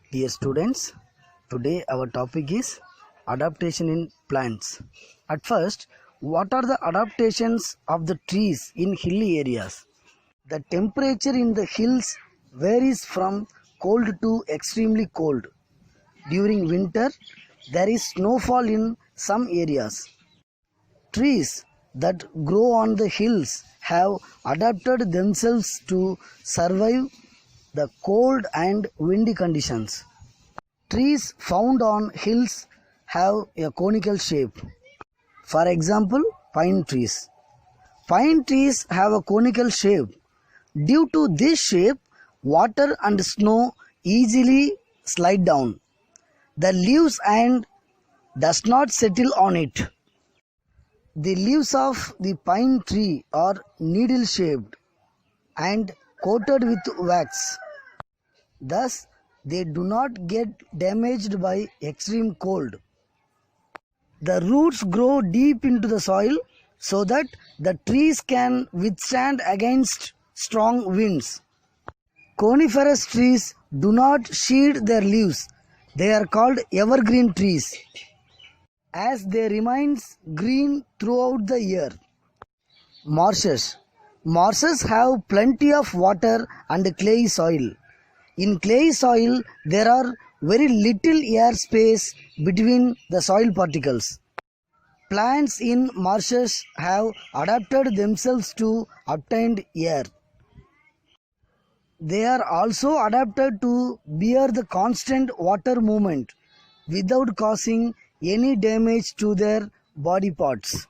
Dear students, today our topic is adaptation in plants. At first, what are the adaptations of the trees in hilly areas? The temperature in the hills varies from cold to extremely cold. During winter, there is snowfall in some areas. Trees that grow on the hills have adapted themselves to survive the cold and windy conditions. Trees found on hills have a conical shape. For example, pine trees. Pine trees have a conical shape. Due to this shape, water and snow easily slide down the leaves and does not settle on it. The leaves of the pine tree are needle shaped and coated with wax. Thus, they do not get damaged by extreme cold. The roots grow deep into the soil so that the trees can withstand against strong winds. Coniferous trees do not shed their leaves. They are called evergreen trees as they remain green throughout the year. Marshes. Marshes have plenty of water and clay soil. In clay soil, there are very little air space between the soil particles. Plants in marshes have adapted themselves to obtained air. They are also adapted to bear the constant water movement without causing any damage to their body parts.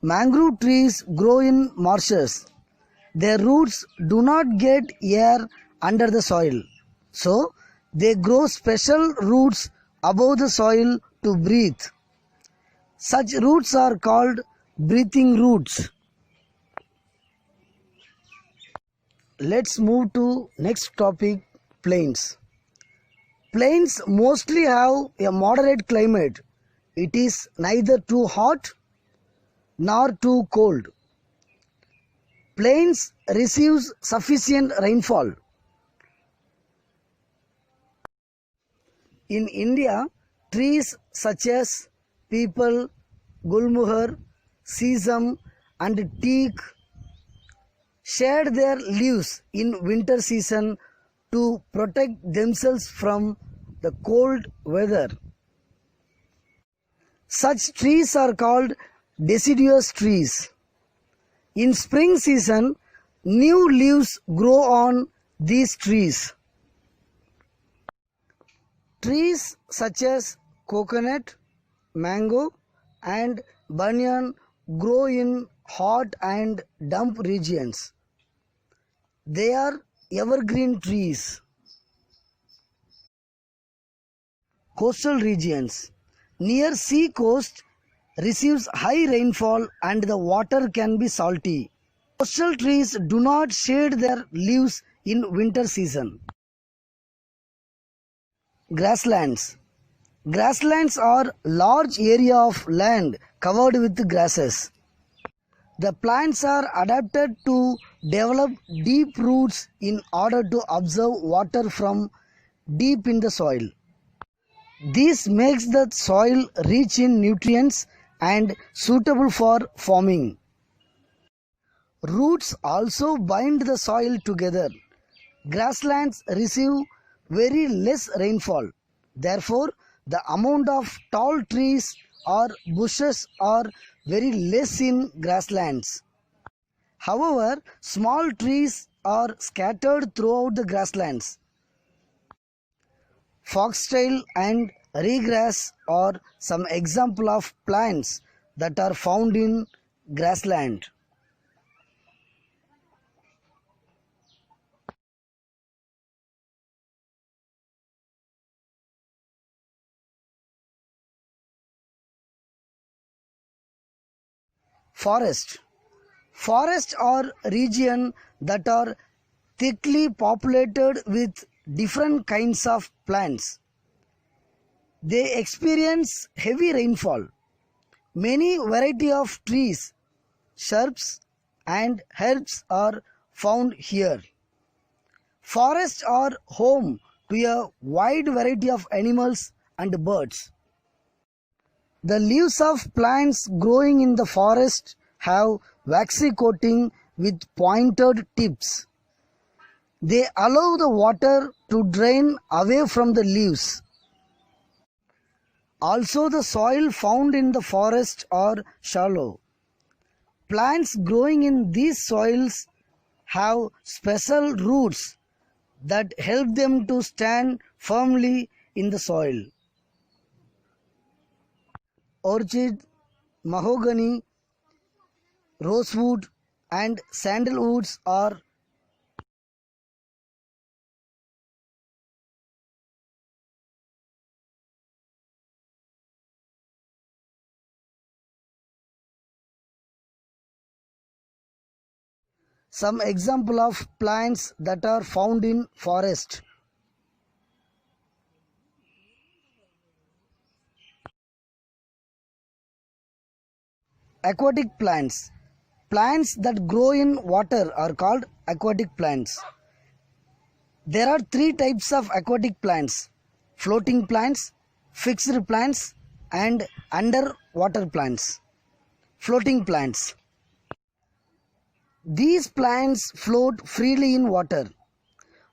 Mangrove trees grow in marshes. Their roots do not get air under the soil, so they grow special roots above the soil to breathe. Such roots are called breathing roots. Let's move to next topic, plains. Plains mostly have a moderate climate. It is neither too hot nor too cold. Plains receives sufficient rainfall. In India, trees such as peepal, gulmohar, sesam and teak shed their leaves in winter season to protect themselves from the cold weather. Such trees are called deciduous trees. In spring season, new leaves grow on these trees. Trees such as coconut, mango and banyan grow in hot and damp regions. They are evergreen trees. Coastal regions. Near sea coast receives high rainfall and the water can be salty. Coastal trees do not shed their leaves in winter season. Grasslands. Grasslands are large area of land covered with grasses. The plants are adapted to develop deep roots in order to absorb water from deep in the soil. This makes the soil rich in nutrients and suitable for farming. Roots also bind the soil together. Grasslands receive very less rainfall. Therefore, the amount of tall trees or bushes are very less in grasslands. However, small trees are scattered throughout the grasslands. Foxtail and ryegrass are some example of plants that are found in grassland. Forest. Forests are regions that are thickly populated with different kinds of plants. They experience heavy rainfall. Many variety of trees, shrubs and herbs are found here. Forests are home to a wide variety of animals and birds. The leaves of plants growing in the forest have waxy coating with pointed tips. They allow the water to drain away from the leaves. Also, the soil found in the forest are shallow. Plants growing in these soils have special roots that help them to stand firmly in the soil. Orchid, mahogany, rosewood, and sandalwoods are some example of plants that are found in forest. Aquatic plants. Plants that grow in water are called aquatic plants. There are three types of aquatic plants: floating plants, fixed plants, and underwater plants. Floating plants. These plants float freely in water.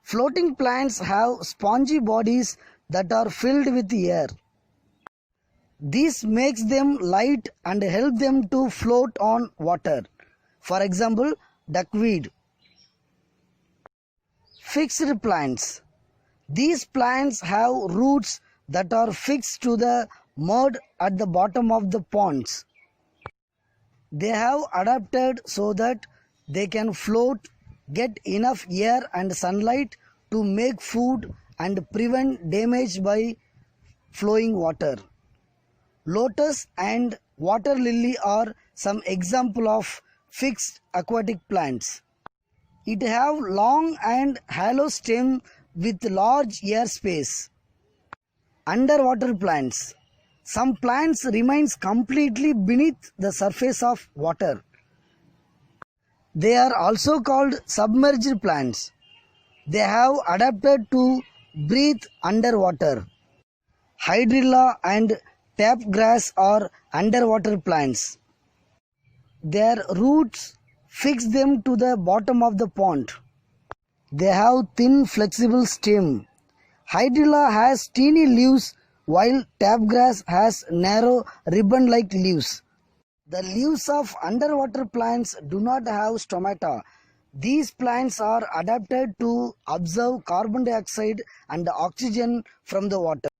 Floating plants have spongy bodies that are filled with air. This makes them light and help them to float on water. For example, duckweed. Fixed plants. These plants have roots that are fixed to the mud at the bottom of the ponds. They have adapted so that they can float, get enough air and sunlight to make food and prevent damage by flowing water. Lotus and water lily are some example of fixed aquatic plants. It have long and hollow stem with large air space. Underwater plants. Some plants remains completely beneath the surface of water. They are also called submerged plants. They have adapted to breathe underwater. Hydrilla and tapgrass are underwater plants. Their roots fix them to the bottom of the pond. They have thin flexible stem. Hydrilla has teeny leaves while tapgrass has narrow ribbon-like leaves. The leaves of underwater plants do not have stomata. These plants are adapted to absorb carbon dioxide and oxygen from the water.